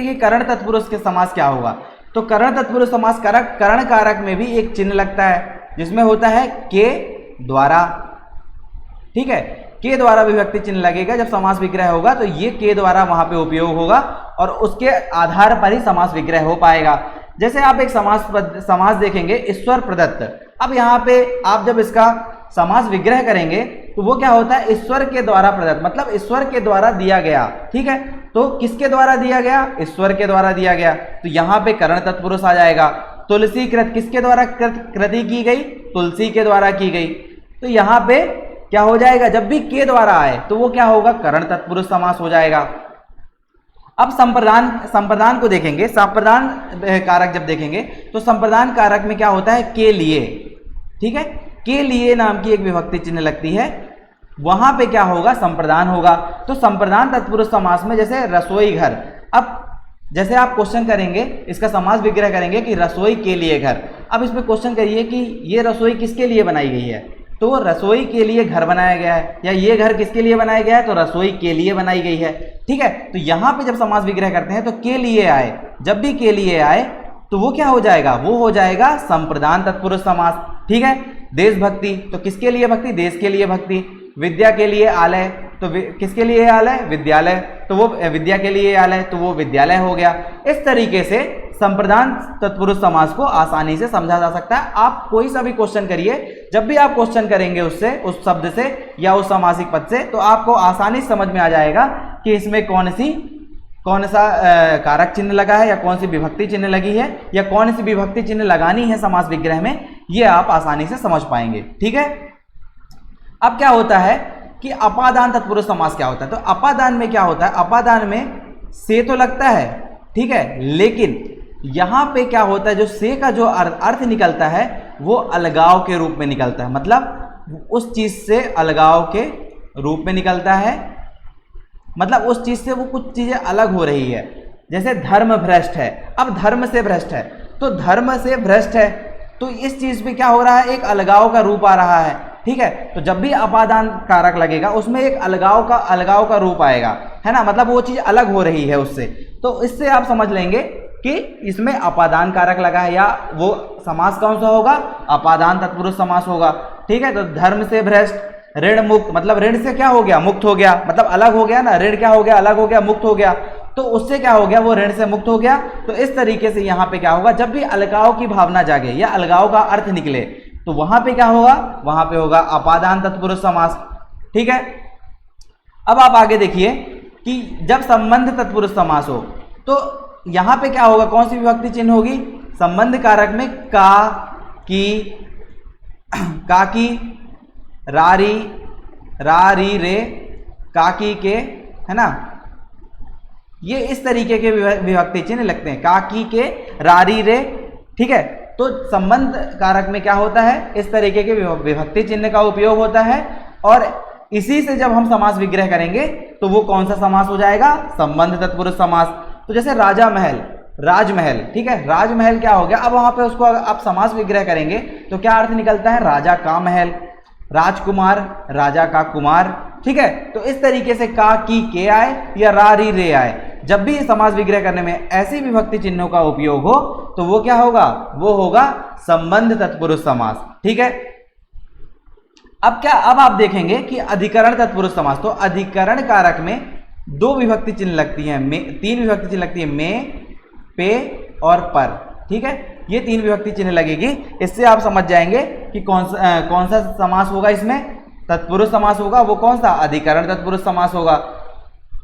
कि करण तत्पुरुष के समास क्या होगा। तो करण तत्पुरुष समास करण कारक में भी एक चिन्ह लगता है जिसमें होता है के द्वारा। ठीक है, के द्वारा विभक्ति चिन्ह लगेगा। जब समास विग्रह होगा तो ये के द्वारा वहां पे उपयोग होगा और उसके आधार पर ही समास विग्रह हो पाएगा। जैसे आप एक समास देखेंगे ईश्वर प्रदत्त। अब यहाँ पे आप जब इसका समास विग्रह करेंगे तो वो क्या होता है? ईश्वर के द्वारा प्रदत्त, मतलब ईश्वर के द्वारा दिया गया। ठीक है, तो किसके द्वारा दिया गया? ईश्वर के द्वारा दिया गया। तो यहाँ पे करण तत्पुरुष आ जाएगा। तुलसी कृत, किसके द्वारा कृति की गई? तुलसी के द्वारा की गई। तो यहाँ पे क्या हो जाएगा? जब भी के द्वारा आए तो वो क्या होगा? करण तत्पुरुष समास हो जाएगा। अब संप्रदान को देखेंगे। संप्रदान कारक जब देखेंगे तो संप्रदान कारक में क्या होता है? के लिए। ठीक है, के लिए नाम की एक विभक्ति चिन्ह लगती है, वहां पे क्या होगा? संप्रदान होगा। तो संप्रदान तत्पुरुष समास में जैसे रसोई घर, अब जैसे आप क्वेश्चन करेंगे, इसका समास विग्रह करेंगे कि रसोई के लिए घर। अब इसमें क्वेश्चन करिए कि ये रसोई किसके लिए बनाई गई है? तो रसोई के लिए घर बनाया गया है। या ये घर किसके लिए बनाया गया है? तो रसोई के लिए बनाई गई है। ठीक है, तो यहां पे जब समास विग्रह करते हैं तो के लिए आए, जब भी के लिए आए तो वो क्या हो जाएगा? वो हो जाएगा संप्रदान तत्पुरुष समास। ठीक है, देशभक्ति, तो किसके लिए भक्ति? देश के लिए भक्ति। विद्या के लिए आलय, तो किसके लिए आल है? विद्यालय, तो वो विद्या के लिए आल है, तो वो विद्यालय हो गया। इस तरीके से संप्रदान तत्पुरुष समास को आसानी से समझा जा सकता है। आप कोई सा भी क्वेश्चन करिए, जब भी आप क्वेश्चन करेंगे उससे, उस शब्द से या उस समासिक पद से, तो आपको आसानी से समझ में आ जाएगा कि इसमें कौन सा कारक चिन्ह लगा है या कौन सी विभक्ति चिन्ह लगी है या कौन सी विभक्ति चिन्ह लगानी है समास विग्रह में, ये आप आसानी से समझ पाएंगे। ठीक है, अब क्या होता है कि अपादान तत्पुरुष समास क्या होता है? तो अपादान में क्या होता है? अपादान में से तो लगता है, ठीक है, लेकिन यहां पे क्या होता है, जो से का जो अर्थ निकलता है वो अलगाव के रूप में निकलता है, मतलब उस चीज से अलगाव के रूप में निकलता है, मतलब उस चीज से वो कुछ चीजें अलग हो रही है। जैसे धर्म भ्रष्ट है, अब धर्म से भ्रष्ट है, तो धर्म से भ्रष्ट है, तो इस चीज पे क्या हो रहा है? एक अलगाव का रूप आ रहा है। ठीक है, तो जब भी अपादान कारक लगेगा उसमें एक अलगाव का रूप आएगा, है ना, मतलब वो चीज अलग हो रही है उससे। तो इससे आप समझ लेंगे कि इसमें अपादान कारक लगा है, या वो समास कौन सा होगा? अपादान तत्पुरुष समास होगा। ठीक है, तो धर्म से भ्रष्ट, ऋण मुक्त, मतलब ऋण से क्या हो गया? मुक्त हो गया, मतलब अलग हो गया ना, ऋण क्या हो गया? अलग हो गया, मुक्त हो गया, तो उससे क्या हो गया? वो ऋण से मुक्त हो गया। तो इस तरीके से यहाँ पे क्या होगा? जब भी अलगाव की भावना जागे या अलगाव का अर्थ निकले, तो वहां पे क्या होगा? वहां पे होगा अपादान तत्पुरुष समास। ठीक है, अब आप आगे देखिए कि जब संबंध तत्पुरुष समास हो, तो यहां पे क्या होगा? कौन सी विभक्ति चिन्ह होगी? संबंध कारक में का की, रारी, रारी रे, काकी के, है ना, ये इस तरीके के विभक्ति चिन्ह लगते हैं, काकी के, रारी रे। ठीक है, तो संबंध कारक में क्या होता है? इस तरीके के विभक्ति चिन्ह का उपयोग होता है, और इसी से जब हम समास विग्रह करेंगे तो वो कौन सा समास हो जाएगा? संबंध तत्पुरुष समास। तो जैसे राजा महल, राजमहल, ठीक है, राजमहल क्या हो गया? अब वहां पे उसको आप समास विग्रह करेंगे तो क्या अर्थ निकलता है? राजा का महल, राजकुमार, राजा का कुमार। ठीक है, तो इस तरीके से का की के आए या रारी रे आए, जब भी समास विग्रह करने में ऐसी विभक्ति चिन्हों का उपयोग हो तो वो क्या होगा? वो होगा संबंध तत्पुरुष समास। ठीक है, अब आप देखेंगे कि अधिकरण तत्पुरुष समास, तो अधिकरण कारक में दो विभक्ति चिन्ह लगती हैं, तीन विभक्ति चिन्ह लगती है, में, पे और पर। ठीक है, ये तीन विभक्ति चिन्ह लगेगी। इससे आप समझ जाएंगे कि कौन सा समास होगा, इसमें तत्पुरुष समास होगा, वो कौन सा? अधिकरण तत्पुरुष समास होगा।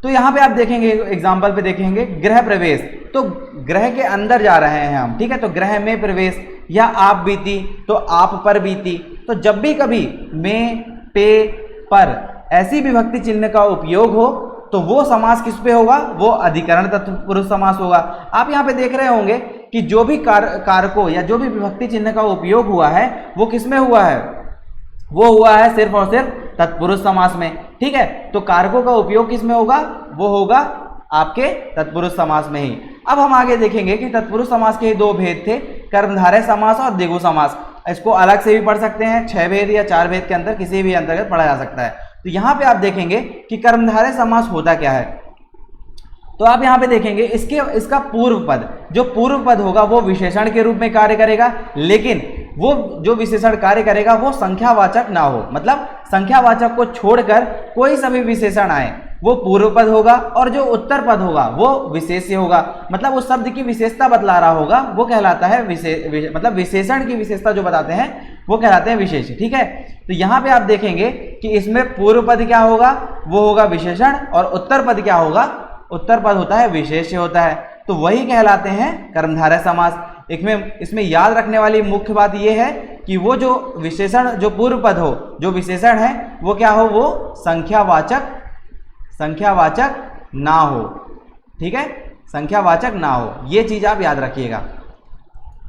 तो यहाँ पे आप देखेंगे, एग्जाम्पल पे देखेंगे, गृह प्रवेश, तो गृह के अंदर जा रहे हैं हम। ठीक है, तो गृह में प्रवेश, या आप बीती, तो आप पर बीती। तो जब भी कभी में, पे, पर ऐसी विभक्ति चिन्ह का उपयोग हो तो वो समास किस पे होगा? वो अधिकरण तत्पुरुष समास होगा। आप यहाँ पे देख रहे होंगे कि जो भी कारकों या जो भी विभक्ति चिन्ह का उपयोग हुआ है वो किस में हुआ है? वो हुआ है सिर्फ और सिर्फ तत्पुरुष समास में। ठीक है, तो कारकों का उपयोग किस में होगा? वो होगा आपके तत्पुरुष समास में ही। अब हम आगे देखेंगे कि तत्पुरुष समास के दो भेद थे, कर्मधारय समास और द्विगु समास। इसको अलग से भी पढ़ सकते हैं, 6 भेद या 4 भेद के अंदर किसी भी अंतर्गत पढ़ा जा सकता है। तो यहाँ पे आप देखेंगे कि कर्मधारय समास होता क्या है। तो आप यहाँ पे देखेंगे इसका पूर्व पद, जो पूर्व पद होगा वो विशेषण के रूप में कार्य करेगा, लेकिन वो जो विशेषण कार्य करेगा वो संख्यावाचक ना हो, मतलब संख्यावाचक को छोड़कर कोई सभी विशेषण आए वो पूर्व पद होगा, और जो उत्तर पद होगा वो विशेष्य होगा, मतलब उस शब्द की विशेषता बतला रहा होगा, वो कहलाता है मतलब विशेषण की विशेषता जो बताते हैं वो कहलाते हैं विशेष। ठीक है, तो यहाँ पे आप देखेंगे कि इसमें पूर्व पद क्या होगा? वो होगा विशेषण, और उत्तर पद क्या होगा? उत्तर पद होता है विशेष्य होता है, तो वही कहलाते हैं कर्मधारय समास। इसमें याद रखने वाली मुख्य बात यह है कि वो जो विशेषण, जो पूर्व पद हो, जो विशेषण है वो क्या हो? वो संख्यावाचक ना हो। ठीक है, संख्यावाचक ना हो, ये चीज आप याद रखिएगा।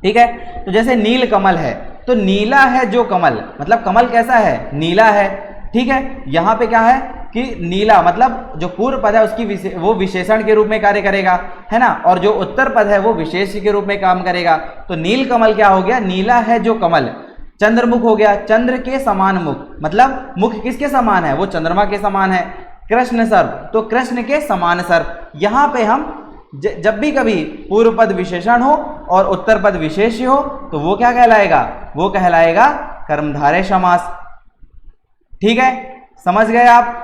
ठीक है, तो जैसे नील कमल है, तो नीला है जो कमल, मतलब कमल कैसा है? नीला है। ठीक है, यहाँ पे क्या है कि नीला मतलब जो पूर्व पद है उसकी वो विशेषण के रूप में कार्य करेगा, है ना, और जो उत्तर पद है वो विशेष्य के रूप में काम करेगा। तो नील कमल क्या हो गया? नीला है जो कमल। चंद्रमुख हो गया, चंद्र के समान मुख, मतलब मुख किसके समान है? वो चंद्रमा के समान है। कृष्ण सर्प, तो कृष्ण के समान सर्प। यहाँ पे हम जब भी कभी पूर्व पद विशेषण हो और उत्तर पद विशेष्य हो तो वो क्या कहलाएगा? वो कहलाएगा कर्मधारय समास। ठीक है, समझ गए आप?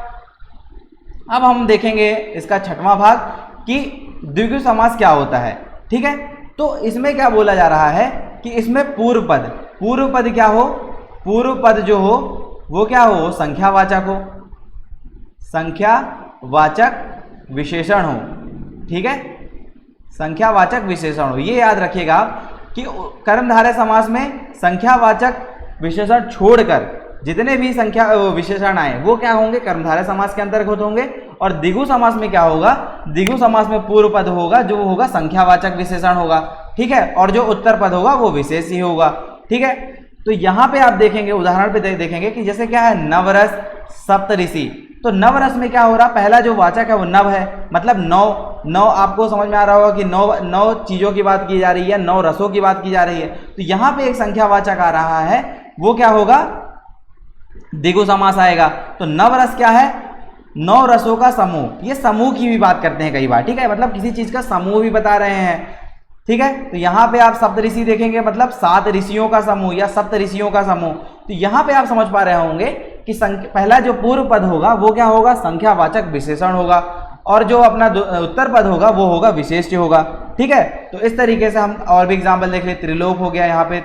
अब हम देखेंगे इसका छठवां भाग कि द्विगु समास क्या होता है। ठीक है, तो इसमें क्या बोला जा रहा है कि इसमें पूर्व पद क्या हो, पूर्व पद जो हो वो क्या हो, संख्यावाचक हो, संख्यावाचक विशेषण हो। ठीक है, संख्यावाचक विशेषण हो। ये याद रखिएगा आप कि कर्मधारय समास में संख्यावाचक विशेषण छोड़कर जितने भी संख्या विशेषण आए वो क्या होंगे, कर्मधारय समास के अंतर्गत होंगे। और द्विगु समास में क्या होगा, द्विगु समास में पूर्व पद होगा जो होगा संख्यावाचक विशेषण होगा। ठीक है, और जो उत्तर पद होगा वो विशेष ही होगा। ठीक है, तो यहाँ पे आप देखेंगे, उदाहरण पे देखेंगे कि जैसे क्या है, नवरस सप्तऋषि। तो नवरस में क्या हो रहा, पहला जो वाचक है वो नव है, मतलब नौ आपको समझ में आ रहा होगा कि नौ चीजों की बात की जा रही है, 9 रसों की बात की जा रही है। तो यहाँ पे एक संख्यावाचक आ रहा है, वो क्या होगा, द्विगु समास आएगा। तो नवरस क्या है, 9 रसों का समूह। ये समूह की भी बात करते हैं कई बार। ठीक है, मतलब किसी चीज का समूह भी बता रहे हैं। ठीक है, तो यहाँ पे आप सप्तऋषि देखेंगे, मतलब 7 ऋषियों का समूह या सप्त ऋषियों का समूह। तो यहाँ पे आप समझ पा रहे होंगे कि पहला जो पूर्व पद होगा वो क्या होगा, संख्यावाचक विशेषण होगा, और जो अपना उत्तर पद होगा वो होगा विशेष्य होगा। ठीक है, तो इस तरीके से हम और भी एग्जाम्पल देख ले। त्रिलोक हो गया, यहाँ पे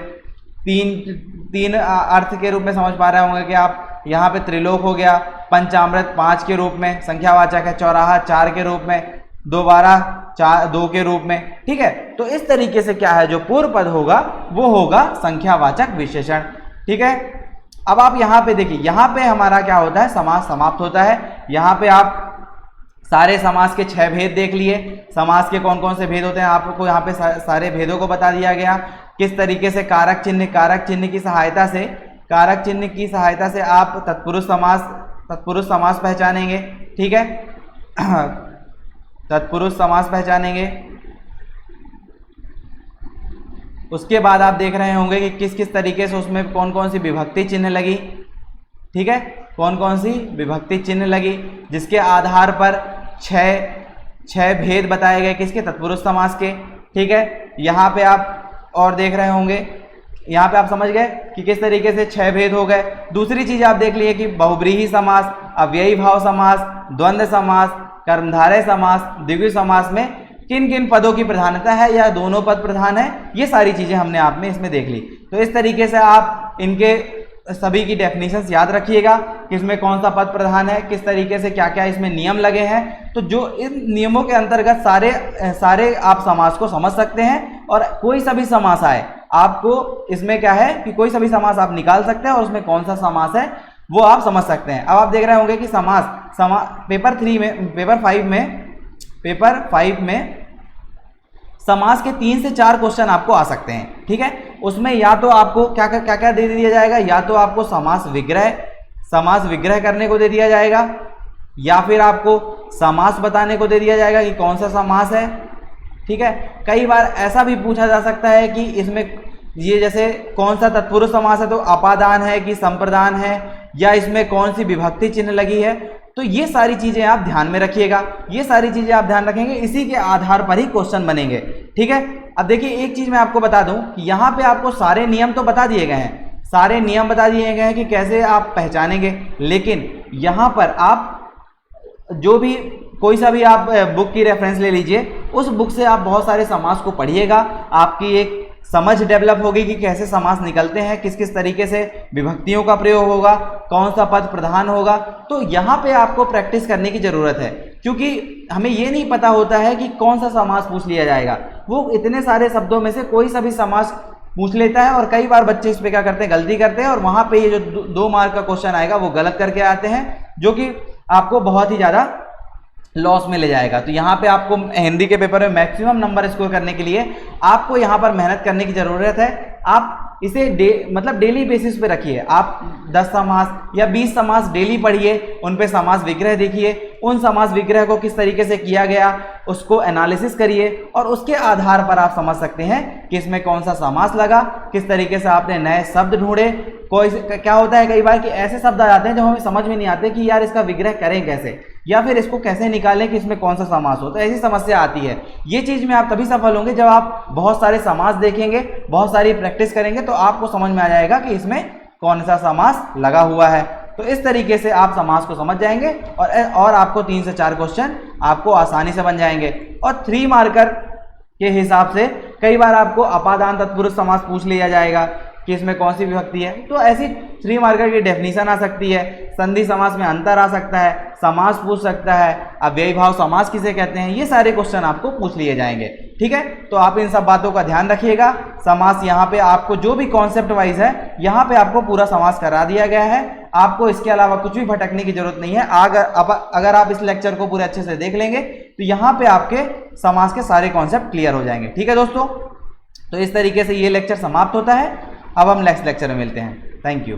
तीन अर्थ के रूप में समझ पा रहे होंगे कि आप, यहाँ पे त्रिलोक हो गया। पंचामृत 5 के रूप में संख्यावाचक है, चौराहा 4 के रूप में, दोबारा 2 के रूप में। ठीक है, तो इस तरीके से क्या है, जो पूर्व पद होगा वो होगा संख्यावाचक विशेषण। ठीक है, अब आप यहाँ पे देखिए, यहाँ पे हमारा क्या होता है, समास समाप्त होता है। यहाँ पे आप सारे समास के 6 भेद देख लिए। समास के कौन कौन से भेद होते हैं आपको यहाँ पे सारे भेदों को बता दिया गया। किस तरीके से कारक चिन्ह की सहायता से आप तत्पुरुष समास पहचानेंगे। ठीक है, तत्पुरुष समास पहचानेंगे। उसके बाद आप देख रहे होंगे कि किस किस तरीके से उसमें कौन कौन सी विभक्ति चिन्ह लगी। ठीक है, कौन कौन सी विभक्ति चिन्ह लगी, जिसके आधार पर 6 भेद बताए गए किसके, तत्पुरुष समास के। ठीक है, यहाँ पे आप और देख रहे होंगे, यहाँ पे आप समझ गए कि किस तरीके से 6 भेद हो गए। दूसरी चीज आप देख लिए कि बहुब्रीहि समास, अव्ययी भाव समास, द्वंद्व समास, कर्मधारय समास, द्विगु समास में किन किन पदों की प्रधानता है या दोनों पद प्रधान है, ये सारी चीजें हमने आप में इसमें देख ली। तो इस तरीके से आप इनके सभी की डेफिनेशंस याद रखिएगा कि इसमें कौन सा पद प्रधान है, किस तरीके से क्या क्या इसमें नियम लगे हैं। तो जो इन नियमों के अंतर्गत सारे आप समास को समझ सकते हैं, और कोई सा भी समास आए आपको इसमें क्या है कि कोई सा भी समास आप निकाल सकते हैं और उसमें कौन सा समास है वो आप समझ सकते हैं। अब आप देख रहे होंगे कि पेपर 5 में समास के 3 से 4 क्वेश्चन आपको आ सकते हैं। ठीक है, उसमें या तो आपको क्या क्या दे दिया जाएगा, या तो आपको समास विग्रह करने को दे दिया जाएगा, या फिर आपको समास बताने को दे दिया जाएगा कि कौन सा समास है। ठीक है, कई बार ऐसा भी पूछा जा सकता है कि इसमें ये जैसे कौन सा तत्पुरुष समास है, तो अपादान है कि संप्रदान है, या इसमें कौन सी विभक्ति चिन्ह लगी है। तो ये सारी चीजें आप ध्यान में रखिएगा, ये सारी चीजें आप ध्यान रखेंगे, इसी के आधार पर ही क्वेश्चन बनेंगे। ठीक है, अब देखिए एक चीज मैं आपको बता दूं कि यहाँ पे आपको सारे नियम तो बता दिए गए हैं, सारे नियम बता दिए गए हैं कि कैसे आप पहचानेंगे, लेकिन यहाँ पर आप जो भी कोई सा भी आप बुक की रेफरेंस ले लीजिए, उस बुक से आप बहुत सारे समास को पढ़िएगा, आपकी एक समझ डेवलप होगी कि कैसे समास निकलते हैं, किस किस तरीके से विभक्तियों का प्रयोग होगा, कौन सा पद प्रधान होगा। तो यहाँ पे आपको प्रैक्टिस करने की जरूरत है, क्योंकि हमें ये नहीं पता होता है कि कौन सा समास पूछ लिया जाएगा। वो इतने सारे शब्दों में से कोई सा भी समास पूछ लेता है, और कई बार बच्चे इस पे क्या करते हैं, गलती करते हैं, और वहाँ पे ये जो 2 मार्क का क्वेश्चन आएगा वो गलत करके आते हैं, जो कि आपको बहुत ही ज़्यादा लॉस में ले जाएगा। तो यहाँ पे आपको हिंदी के पेपर में मैक्सिमम नंबर स्कोर करने के लिए आपको यहाँ पर मेहनत करने की ज़रूरत है। आप इसे डेली बेसिस पे रखिए। आप 10 समास या 20 समास डेली पढ़िए, उन पे समास विग्रह देखिए, उन समास विग्रह को किस तरीके से किया गया उसको एनालिसिस करिए, और उसके आधार पर आप समझ सकते हैं कि इसमें कौन सा समास लगा, किस तरीके से आपने नए शब्द ढूंढे। कोई क्या होता है कई बार कि ऐसे शब्द आ जाते हैं जो हमें समझ में नहीं आते कि यार इसका विग्रह करें कैसे, या फिर इसको कैसे निकालें कि इसमें कौन सा समास हो। तो ऐसी समस्या आती है। ये चीज़ में आप तभी सफल होंगे जब आप बहुत सारे समास देखेंगे, बहुत सारी प्रैक्टिस करेंगे, तो आपको समझ में आ जाएगा कि इसमें कौन सा समास लगा हुआ है। तो इस तरीके से आप समास को समझ जाएंगे और आपको 3 से 4 क्वेश्चन आपको आसानी से बन जाएंगे। और 3 मार्कर के हिसाब से कई बार आपको अपादान तत्पुरुष समास पूछ लिया जाएगा कि इसमें कौन सी विभक्ति है, तो ऐसी 3 मार्कर की डेफिनेशन आ सकती है, संधि समास में अंतर आ सकता है, समास पूछ सकता है, अव्ययी भाव समास किसे कहते हैं, ये सारे क्वेश्चन आपको पूछ लिए जाएंगे। ठीक है, तो आप इन सब बातों का ध्यान रखिएगा। समास यहाँ पे आपको जो भी कॉन्सेप्ट वाइज है यहाँ पे आपको पूरा समास करा दिया गया है, आपको इसके अलावा कुछ भी भटकने की जरूरत नहीं है। अगर आप इस लेक्चर को पूरे अच्छे से देख लेंगे तो यहाँ पे आपके समास के सारे कॉन्सेप्ट क्लियर हो जाएंगे। ठीक है दोस्तों, तो इस तरीके से ये लेक्चर समाप्त होता है। अब हम नेक्स्ट लेक्चर में मिलते हैं। Thank you.